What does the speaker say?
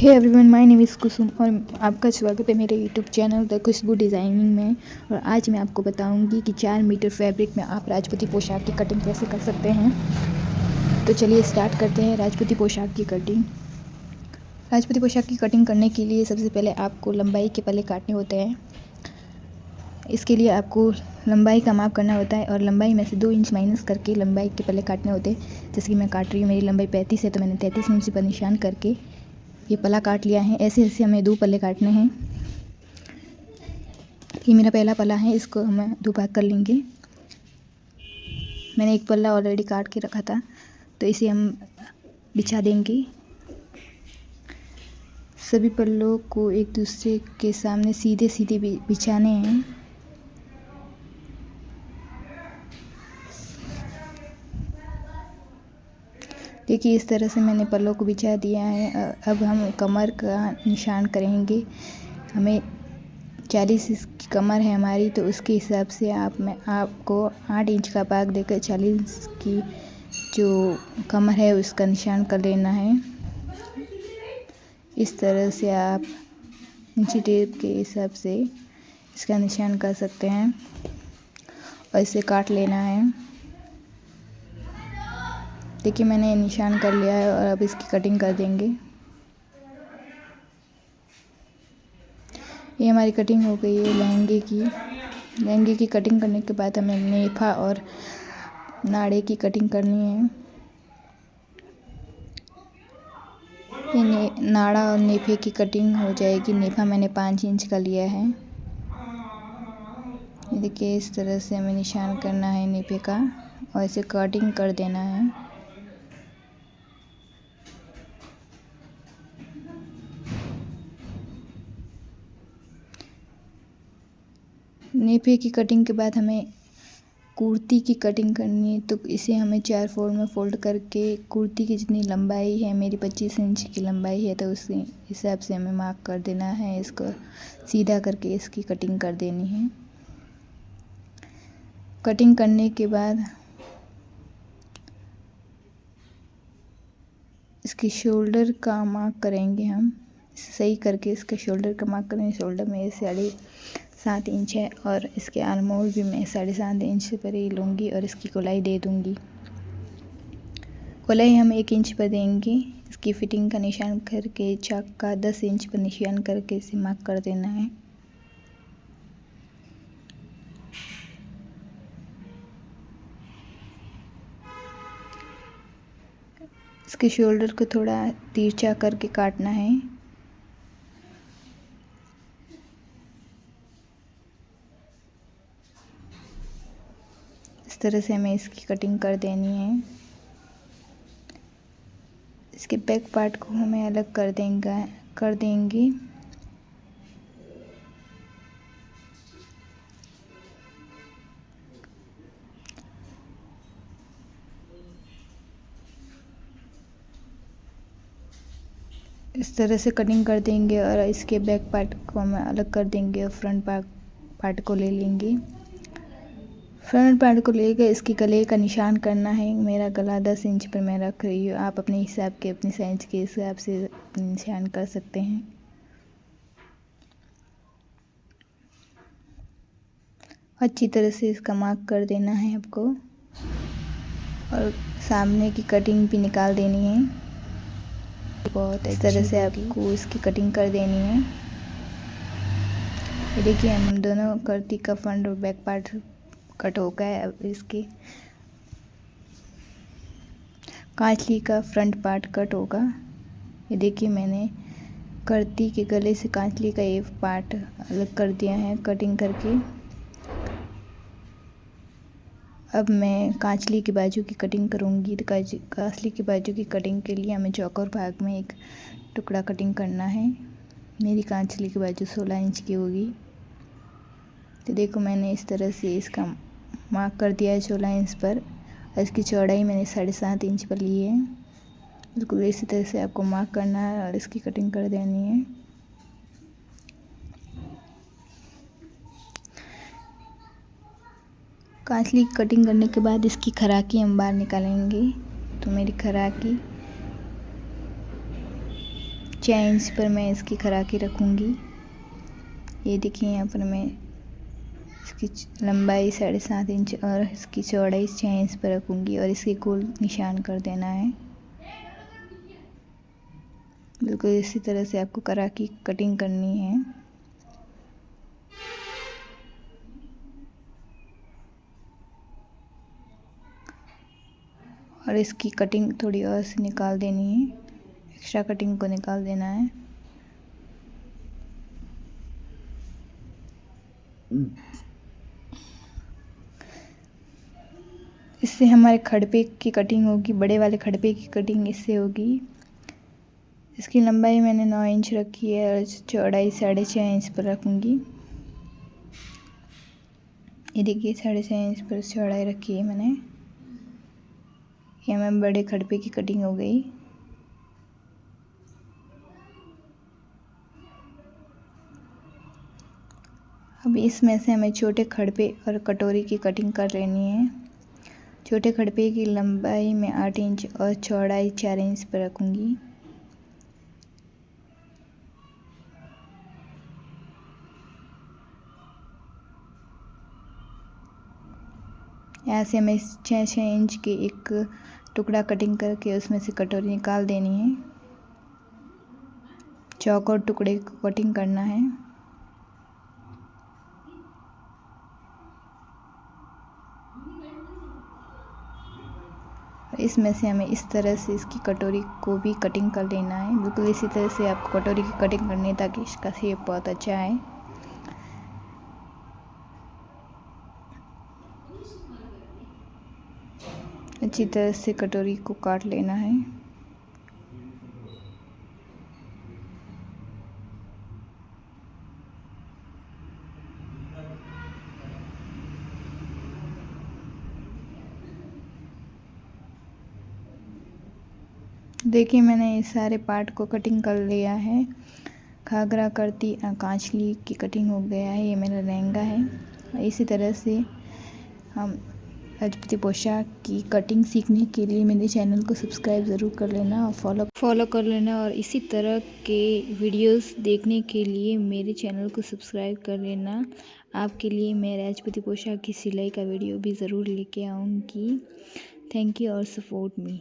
Hey everyone, my name is Kusum और आपका स्वागत है मेरे YouTube channel the Khushboo designing में। और आज मैं आपको बताऊंगी कि 4 मीटर फैब्रिक में आप राजपूती पोशाक की कटिंग कैसे कर सकते हैं। तो चलिए स्टार्ट करते हैं राजपूती पोशाक की कटिंग। राजपूती पोशाक की कटिंग करने के लिए सबसे पहले आपको लंबाई के पल्ले काटने होते हैं। इसके लिए आपको लंबाई का माप करना होता है और लंबाई में से 2 इंच माइनस करके लंबाई के पल्ले काटने होते हैं। जैसे कि मैं काट रही हूँ, मेरी लंबाई 35 है तो मैंने 33 इंच पर निशान करके ये पल्ला काट लिया है। ऐसे ऐसे हमें 2 पल्ले काटने हैं। ये मेरा पहला पल्ला है, इसको हम 2 भाग कर लेंगे। मैंने एक पल्ला ऑलरेडी काट के रखा था तो इसे हम बिछा देंगे। सभी पल्लों को एक दूसरे के सामने सीधे सीधे बिछाने हैं। देखिए इस तरह से मैंने पल्लों को बिछा दिया है। अब हम कमर का निशान करेंगे। हमें 40 की कमर है हमारी, तो उसके हिसाब से आपको 8 इंच का भाग देकर 40 की जो कमर है उसका निशान कर लेना है। इस तरह से आप इंची टेप के हिसाब से इसका निशान कर सकते हैं और इसे काट लेना है। देखिए मैंने निशान कर लिया है और अब इसकी कटिंग कर देंगे। ये हमारी कटिंग हो गई है लहंगे की कटिंग करने के बाद हमें नेफा और नाड़े की कटिंग करनी है। ये नाड़ा और नेफे की कटिंग हो जाएगी। नेफा मैंने 5 इंच का लिया है। ये देखिए इस तरह से हमें निशान करना है नेफे का और इसे कटिंग कर देना है। नेफे की कटिंग के बाद हमें कुर्ती की कटिंग करनी है, तो इसे हमें 4 फोल्ड में फोल्ड करके कुर्ती की जितनी लंबाई है, मेरी 25 इंच की लंबाई है, तो उसी हिसाब से हमें मार्क कर देना है। इसको सीधा करके इसकी कटिंग कर देनी है। कटिंग करने के बाद इसकी शोल्डर का मार्क करेंगे हम। सही करके इसके शोल्डर का मार्क करेंगे। शोल्डर में 7.5 इंच है और इसके आर्म होल भी मैं 7.5 इंच पर ही लूँगी और इसकी गोलाई दे दूँगी। गोलाई हम 1 इंच पर देंगे। इसकी फिटिंग का निशान करके चाक का 10 इंच पर निशान करके इसे मार्क कर देना है। इसके शोल्डर को थोड़ा तिरछा करके काटना है। इस तरह से हमें इसकी कटिंग कर देनी है। इसके बैक पार्ट को हमें अलग कर देंगे। इस तरह से कटिंग कर देंगे और इसके बैक पार्ट को हम अलग कर देंगे और फ्रंट पार्ट को ले लेंगे। फ्रंट पार्ट को लेकर इसके गले का निशान करना है। मेरा गला 10 इंच पर मैं रख रही हूँ। आप अपने हिसाब के, अपनी साइज के हिसाब से निशान कर सकते हैं। अच्छी तरह से इसका मार्क कर देना है आपको और सामने की कटिंग भी निकाल देनी है। बहुत इस तरह से आपको इसकी कटिंग कर देनी है। ये देखिए हम दोनों कुर्ती का फ्रंट और बैक पार्ट कट हो गया है। अब इसकी कांचली का फ्रंट पार्ट कट होगा। ये देखिए मैंने कुर्ती के गले से कांचली का ये पार्ट अलग कर दिया है कटिंग करके। अब मैं कांचली की बाजू की कटिंग करूँगी। तो कांचली की बाजू की कटिंग के लिए हमें चौकोर भाग में एक टुकड़ा कटिंग करना है। मेरी कांचली की बाजू 16 इंच की होगी। तो देखो मैंने इस तरह से इसका मार्क कर दिया है 16 इंच पर और इसकी चौड़ाई मैंने 7.5 इंच पर ली है। बिल्कुल इसी तरह से आपको मार्क करना है और इसकी कटिंग कर देनी है। कांचली की कटिंग करने के बाद इसकी खराकी हम बाहर निकालेंगे। तो मेरी खराकी 6 इंच पर मैं इसकी खराकी रखूँगी। ये देखिए यहाँ पर मैं इसकी लंबाई 7.5 इंच और इसकी चौड़ाई 6 इंच पर रखूँगी और इसके गोल निशान कर देना है। बिल्कुल इसी तरह से आपको खराकी कटिंग करनी है। और इसकी कटिंग थोड़ी और से निकाल देनी है, एक्स्ट्रा कटिंग को निकाल देना है। इससे हमारे खड़पे की कटिंग होगी, बड़े वाले खड़पे की कटिंग इससे होगी। इसकी लंबाई मैंने 9 इंच रखी है और चौड़ाई 6.5 इंच पर रखूँगी। ये देखिए 6.5 इंच पर चौड़ाई रखी है मैंने। ये हमारे बड़े खड़पे की कटिंग हो गई। अब इसमें से हमें छोटे खड़पे और कटोरी की कटिंग कर लेनी है। छोटे खड़पे की लंबाई मैं 8 इंच और चौड़ाई 4 इंच पर रखूँगी। यहाँ से हमें 6 इंच के एक टुकड़ा कटिंग करके उसमें से कटोरी निकाल देनी है। चौकोर टुकड़े को कटिंग करना है। इसमें से हमें इस तरह से इसकी कटोरी को भी कटिंग कर लेना है। बिल्कुल इसी तरह से आपको कटोरी की कटिंग करनी है ताकि इसका शेप बहुत अच्छा आए। अच्छी तरह से कटोरी को काट लेना है। देखिए मैंने इस सारे पार्ट को कटिंग कर लिया है। घाघरा करती कांचली की कटिंग हो गया है। ये मेरा लहंगा है। इसी तरह से हम राजपूती पोशाक की कटिंग सीखने के लिए मेरे चैनल को सब्सक्राइब ज़रूर कर लेना और फॉलो कर लेना। और इसी तरह के वीडियोस देखने के लिए मेरे चैनल को सब्सक्राइब कर लेना। आपके लिए मैं राजपूती पोशाक की सिलाई का वीडियो भी ज़रूर लेके आऊँगी। थैंक यू और सपोर्ट मी।